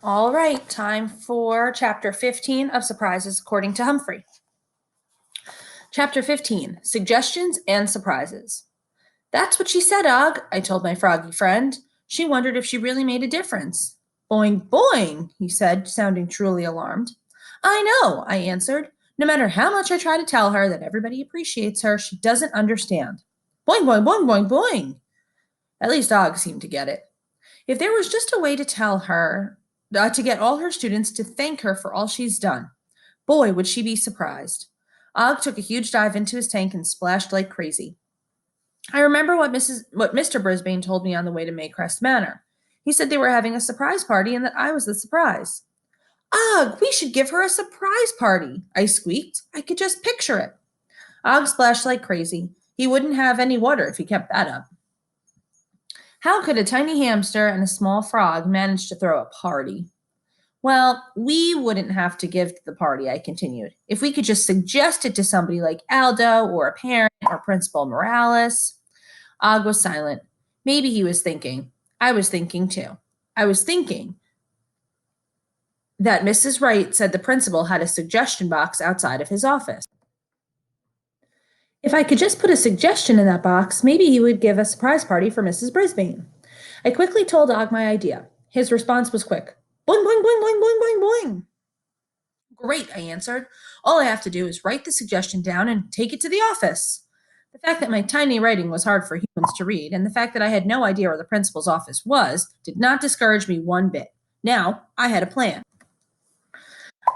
All right, time for Chapter 15 of Surprises According to Humphrey. Chapter 15, Suggestions and Surprises. That's what she said, Og, I told my froggy friend. She wondered if she really made a difference. Boing, boing, he said, sounding truly alarmed. I know, I answered. No matter how much I try to tell her that everybody appreciates her, she doesn't understand. Boing, boing, boing, boing, boing. At least Og seemed to get it. If there was just a way to tell her, to get all her students to thank her for all she's done, boy, would she be surprised. Og took a huge dive into his tank and splashed like crazy. I remember what Mr. Brisbane told me on the way to Maycrest Manor. He said they were having a surprise party and that I was the surprise. Og, we should give her a surprise party, I squeaked. I could just picture it. Og splashed like crazy. He wouldn't have any water if he kept that up. How could a tiny hamster and a small frog manage to throw a party? Well, we wouldn't have to give the party, I continued, if we could just suggest it to somebody like Aldo or a parent or Principal Morales. Og was silent. Maybe he was thinking. I was thinking too. I was thinking that Mrs. Wright said the principal had a suggestion box outside of his office. If I could just put a suggestion in that box, maybe he would give a surprise party for Mrs. Brisbane. I quickly told Og my idea. His response was quick. Boing, boing, boing, boing, boing, boing, boing. Great, I answered. All I have to do is write the suggestion down and take it to the office. The fact that my tiny writing was hard for humans to read, and the fact that I had no idea where the principal's office was, did not discourage me one bit. Now, I had a plan.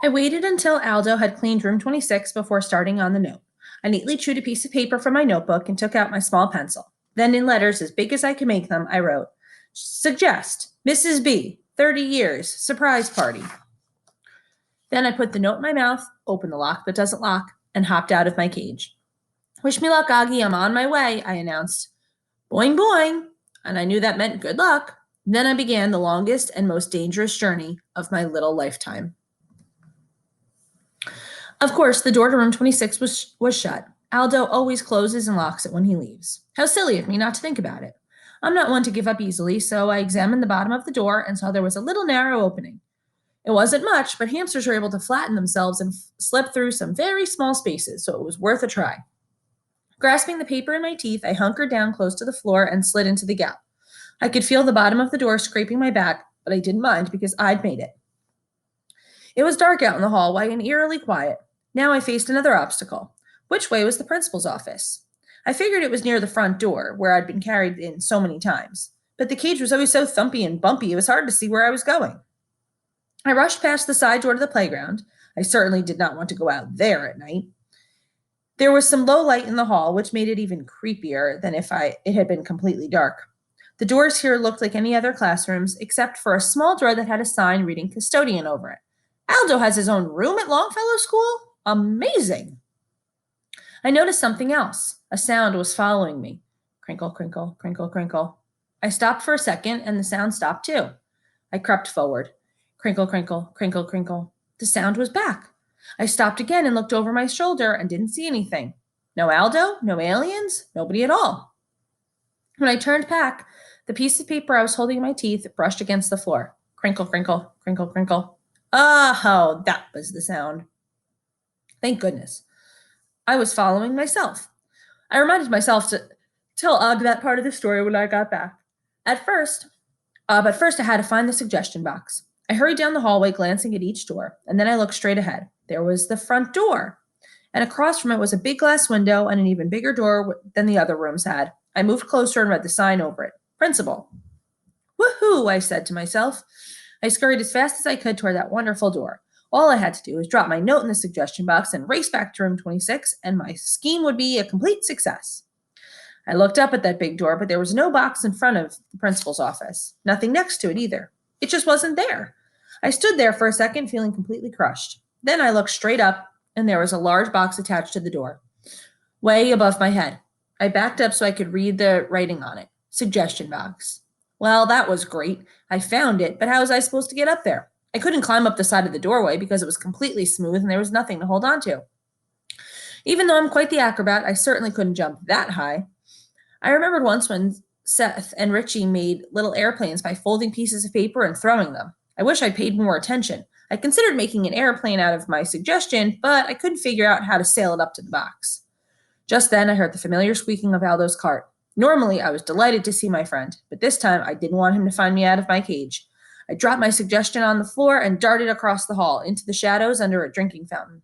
I waited until Aldo had cleaned room 26 before starting on the note. I neatly chewed a piece of paper from my notebook and took out my small pencil. Then, in letters as big as I could make them, I wrote, Suggest, Mrs. B, 30 years, surprise party. Then I put the note in my mouth, opened the lock that doesn't lock, and hopped out of my cage. Wish me luck, Augie, I'm on my way, I announced. Boing, boing, and I knew that meant good luck. Then I began the longest and most dangerous journey of my little lifetime. Of course, the door to room 26 was shut. Aldo always closes and locks it when he leaves. How silly of me not to think about it. I'm not one to give up easily, so I examined the bottom of the door and saw there was a little narrow opening. It wasn't much, but hamsters are able to flatten themselves and slip through some very small spaces, so it was worth a try. Grasping the paper in my teeth, I hunkered down close to the floor and slid into the gap. I could feel the bottom of the door scraping my back, but I didn't mind because I'd made it. It was dark out in the hallway and eerily quiet. Now I faced another obstacle. Which way was the principal's office? I figured it was near the front door, where I'd been carried in so many times. But the cage was always so thumpy and bumpy, it was hard to see where I was going. I rushed past the side door to the playground. I certainly did not want to go out there at night. There was some low light in the hall, which made it even creepier than if it had been completely dark. The doors here looked like any other classrooms, except for a small door that had a sign reading custodian over it. Aldo has his own room at Longfellow School? Amazing! I noticed something else. A sound was following me. Crinkle, crinkle, crinkle, crinkle. I stopped for a second, and the sound stopped too. I crept forward. Crinkle, crinkle, crinkle, crinkle. The sound was back. I stopped again and looked over my shoulder and didn't see anything. No Aldo, no aliens, nobody at all. When I turned back, the piece of paper I was holding in my teeth brushed against the floor. Crinkle, crinkle, crinkle, crinkle. Oh, that was the sound. Thank goodness. I was following myself. I reminded myself to tell Og that part of the story when I got back. But first I had to find the suggestion box. I hurried down the hallway, glancing at each door, and then I looked straight ahead. There was the front door, and across from it was a big glass window and an even bigger door than the other rooms had. I moved closer and read the sign over it. Principal. Woohoo, I said to myself. I scurried as fast as I could toward that wonderful door. All I had to do was drop my note in the suggestion box and race back to room 26, and my scheme would be a complete success. I looked up at that big door, but there was no box in front of the principal's office. Nothing next to it either. It just wasn't there. I stood there for a second, feeling completely crushed. Then I looked straight up, and there was a large box attached to the door, way above my head. I backed up so I could read the writing on it. Suggestion box. Well, that was great. I found it, but how was I supposed to get up there? I couldn't climb up the side of the doorway because it was completely smooth and there was nothing to hold on to. Even though I'm quite the acrobat, I certainly couldn't jump that high. I remembered once when Seth and Richie made little airplanes by folding pieces of paper and throwing them. I wish I'd paid more attention. I considered making an airplane out of my suggestion, but I couldn't figure out how to sail it up to the box. Just then, I heard the familiar squeaking of Aldo's cart. Normally, I was delighted to see my friend, but this time I didn't want him to find me out of my cage. I dropped my suggestion on the floor and darted across the hall into the shadows under a drinking fountain.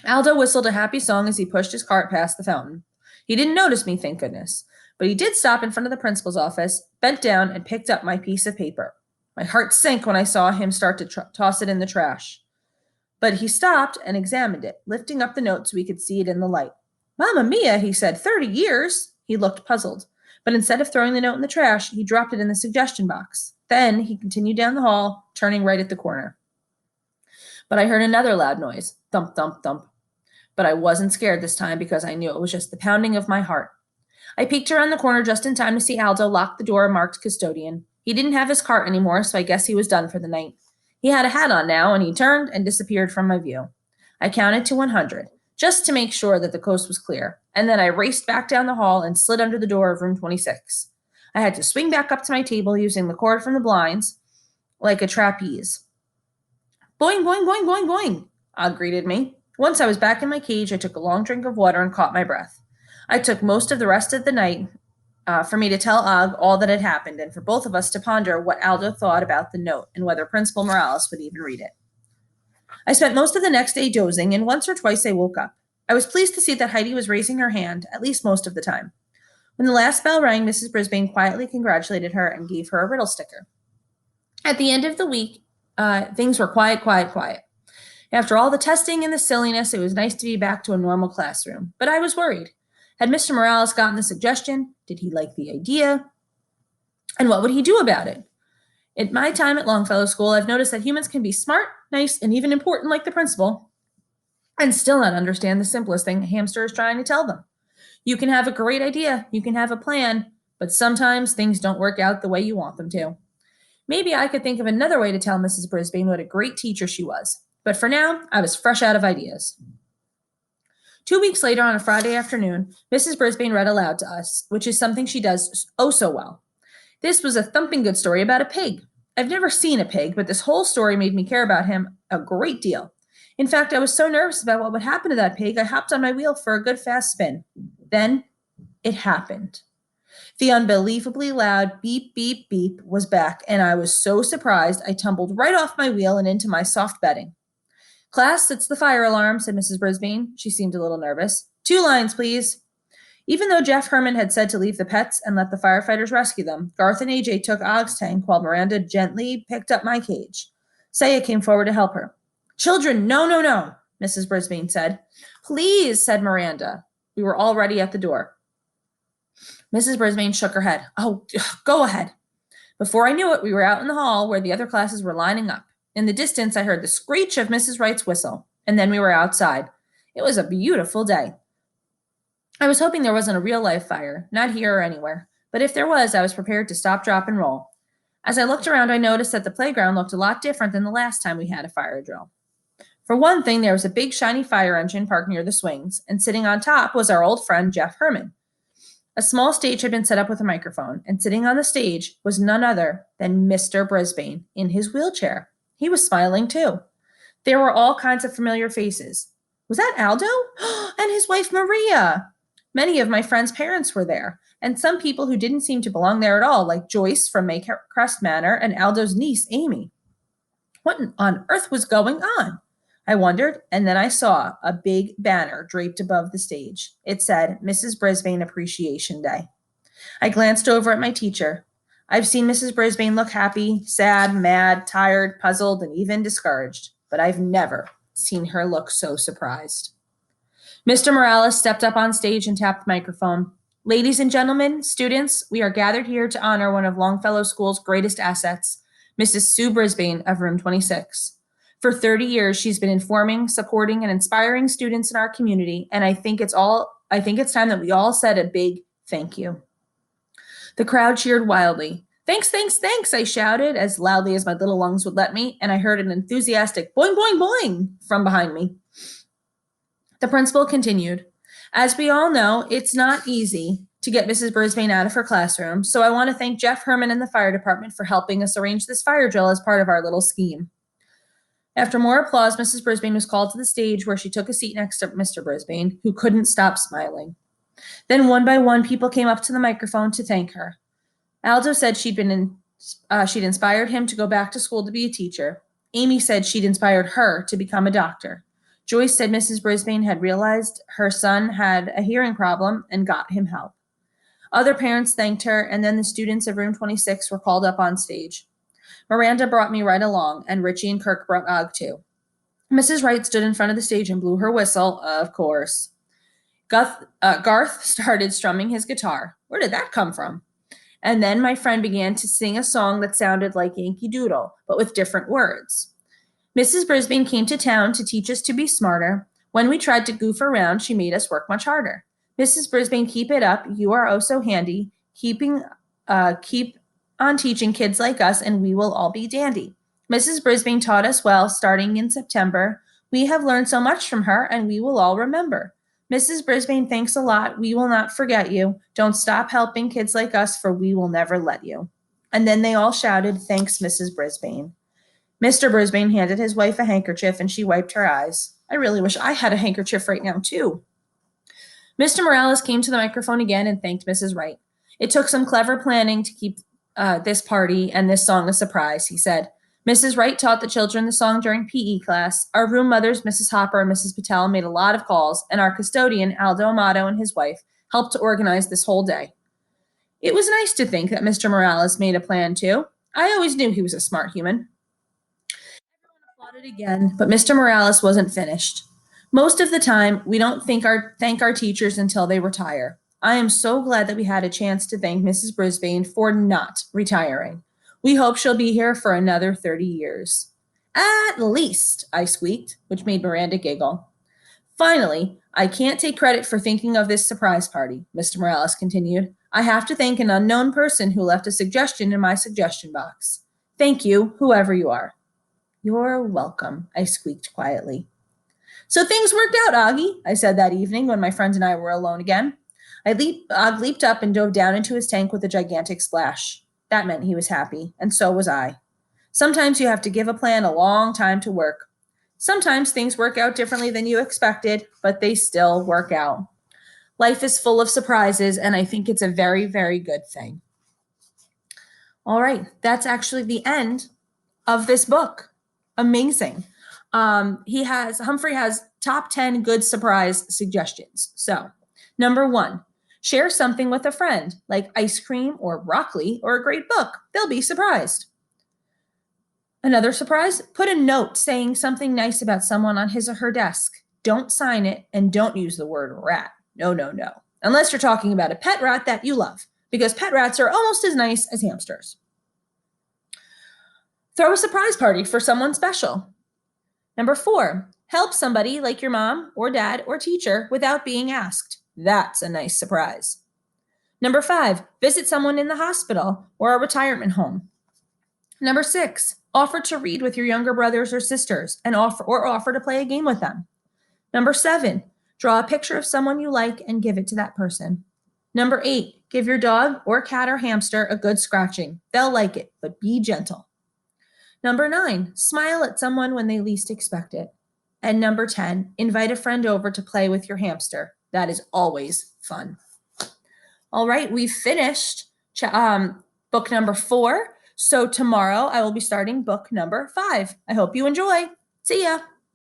Aldo whistled a happy song as he pushed his cart past the fountain. He didn't notice me, thank goodness, but he did stop in front of the principal's office, bent down, and picked up my piece of paper. My heart sank when I saw him start to toss it in the trash. But he stopped and examined it, lifting up the note so we could see it in the light. Mamma mia, he said, 30 years? He looked puzzled. But instead of throwing the note in the trash, he dropped it in the suggestion box. Then he continued down the hall, turning right at the corner. But I heard another loud noise, thump, thump, thump. But I wasn't scared this time because I knew it was just the pounding of my heart. I peeked around the corner just in time to see Aldo lock the door marked custodian. He didn't have his cart anymore, so I guess he was done for the night. He had a hat on now, and he turned and disappeared from my view. I counted to 100, just to make sure that the coast was clear, and then I raced back down the hall and slid under the door of room 26. I had to swing back up to my table using the cord from the blinds like a trapeze. Boing, boing, boing, boing, boing, Og greeted me. Once I was back in my cage, I took a long drink of water and caught my breath. I took most of the rest of the night for me to tell Og all that had happened and for both of us to ponder what Aldo thought about the note and whether Principal Morales would even read it. I spent most of the next day dozing, and once or twice I woke up. I was pleased to see that Heidi was raising her hand, at least most of the time. When the last bell rang, Mrs. Brisbane quietly congratulated her and gave her a riddle sticker. At the end of the week, things were quiet, quiet, quiet. After all the testing and the silliness, it was nice to be back to a normal classroom. But I was worried. Had Mr. Morales gotten the suggestion? Did he like the idea? And what would he do about it? In my time at Longfellow School, I've noticed that humans can be smart, nice, and even important like the principal, and still not understand the simplest thing a hamster is trying to tell them. You can have a great idea, you can have a plan, but sometimes things don't work out the way you want them to. Maybe I could think of another way to tell Mrs. Brisbane what a great teacher she was. But for now, I was fresh out of ideas. 2 weeks later, on a Friday afternoon, Mrs. Brisbane read aloud to us, which is something she does oh so well. This was a thumping good story about a pig. I've never seen a pig, but this whole story made me care about him a great deal. In fact, I was so nervous about what would happen to that pig, I hopped on my wheel for a good fast spin. Then it happened. The unbelievably loud beep, beep, beep was back, and I was so surprised I tumbled right off my wheel and into my soft bedding. Class, it's the fire alarm, said Mrs. Brisbane. She seemed a little nervous. 2 lines, please. Even though Jeff Herman had said to leave the pets and let the firefighters rescue them, Garth and AJ took Og's tank while Miranda gently picked up my cage. Saya came forward to help her. Children, no, no, no, Mrs. Brisbane said. Please, said Miranda. We were already at the door. Mrs. Brisbane shook her head. Oh, go ahead. Before I knew it, we were out in the hall where the other classes were lining up. In the distance, I heard the screech of Mrs. Wright's whistle, and then we were outside. It was a beautiful day. I was hoping there wasn't a real-life fire, not here or anywhere, but if there was, I was prepared to stop, drop, and roll. As I looked around, I noticed that the playground looked a lot different than the last time we had a fire drill. For one thing, there was a big, shiny fire engine parked near the swings, and sitting on top was our old friend, Jeff Herman. A small stage had been set up with a microphone, and sitting on the stage was none other than Mr. Brisbane in his wheelchair. He was smiling, too. There were all kinds of familiar faces. Was that Aldo? And his wife, Maria. Many of my friends' parents were there, and some people who didn't seem to belong there at all, like Joyce from Maycrest Manor and Aldo's niece, Amy. What on earth was going on? I wondered, and then I saw a big banner draped above the stage. It said, Mrs. Brisbane Appreciation Day. I glanced over at my teacher. I've seen Mrs. Brisbane look happy, sad, mad, tired, puzzled, and even discouraged, but I've never seen her look so surprised. Mr. Morales stepped up on stage and tapped the microphone. Ladies and gentlemen, students, we are gathered here to honor one of Longfellow School's greatest assets, Mrs. Sue Brisbane of Room 26. For 30 years, she's been informing, supporting, and inspiring students in our community, and I think it's time that we all said a big thank you. The crowd cheered wildly. Thanks, thanks, thanks, I shouted as loudly as my little lungs would let me, and I heard an enthusiastic boing, boing, boing from behind me. The principal continued, as we all know, it's not easy to get Mrs. Brisbane out of her classroom, so I want to thank Jeff Herman and the fire department for helping us arrange this fire drill as part of our little scheme. After more applause, Mrs. Brisbane was called to the stage where she took a seat next to Mr. Brisbane, who couldn't stop smiling. Then one by one, people came up to the microphone to thank her. Aldo said she'd inspired him to go back to school to be a teacher. Amy said she'd inspired her to become a doctor. Joyce said Mrs. Brisbane had realized her son had a hearing problem and got him help. Other parents thanked her, and then the students of room 26 were called up on stage. Miranda brought me right along, and Richie and Kirk brought Og too. Mrs. Wright stood in front of the stage and blew her whistle, of course. Garth started strumming his guitar. Where did that come from? And then my friend began to sing a song that sounded like Yankee Doodle, but with different words. Mrs. Brisbane came to town to teach us to be smarter. When we tried to goof around, she made us work much harder. Mrs. Brisbane, keep it up. You are oh so handy. Keep on teaching kids like us, and we will all be dandy. Mrs. Brisbane taught us well, starting in September. We have learned so much from her, and we will all remember. Mrs. Brisbane, thanks a lot. We will not forget you. Don't stop helping kids like us, for we will never let you. And then they all shouted, thanks, Mrs. Brisbane. Mr. Brisbane handed his wife a handkerchief, and she wiped her eyes. I really wish I had a handkerchief right now, too. Mr. Morales came to the microphone again and thanked Mrs. Wright. It took some clever planning to keep this party and this song a surprise, he said. Mrs. Wright taught the children the song during PE class. Our room mothers, Mrs. Hopper and Mrs. Patel, made a lot of calls, and our custodian, Aldo Amato, and his wife helped to organize this whole day. It was nice to think that Mr. Morales made a plan, too. I always knew he was a smart human. Everyone applauded again, but Mr. Morales wasn't finished. Most of the time, we don't thank our teachers until they retire. I am so glad that we had a chance to thank Mrs. Brisbane for not retiring. We hope she'll be here for another 30 years. At least, I squeaked, which made Miranda giggle. Finally, I can't take credit for thinking of this surprise party, Mr. Morales continued. I have to thank an unknown person who left a suggestion in my suggestion box. Thank you, whoever you are. You're welcome, I squeaked quietly. So things worked out, Augie, I said that evening when my friends and I were alone again. Og leaped up and dove down into his tank with a gigantic splash. That meant he was happy, and so was I. Sometimes you have to give a plan a long time to work. Sometimes things work out differently than you expected, but they still work out. Life is full of surprises, and I think it's a very, very good thing. All right, that's actually the end of this book. Amazing. Humphrey has top 10 good surprise suggestions. So, number 1, share something with a friend, like ice cream or broccoli or a great book. They'll be surprised. Another surprise, put a note saying something nice about someone on his or her desk. Don't sign it and don't use the word rat. No, no, no. Unless you're talking about a pet rat that you love, because pet rats are almost as nice as hamsters. Throw a surprise party for someone special. Number 4, help somebody like your mom or dad or teacher without being asked. That's a nice surprise. Number 5, visit someone in the hospital or a retirement home. Number 6, offer to read with your younger brothers or sisters and offer to play a game with them. Number 7, draw a picture of someone you like and give it to that person. Number 8, give your dog or cat or hamster a good scratching. They'll like it, but be gentle. Number 9, smile at someone when they least expect it. And number 10, invite a friend over to play with your hamster. That is always fun. All right, we've finished book number 4. So tomorrow I will be starting book number 5. I hope you enjoy. See ya.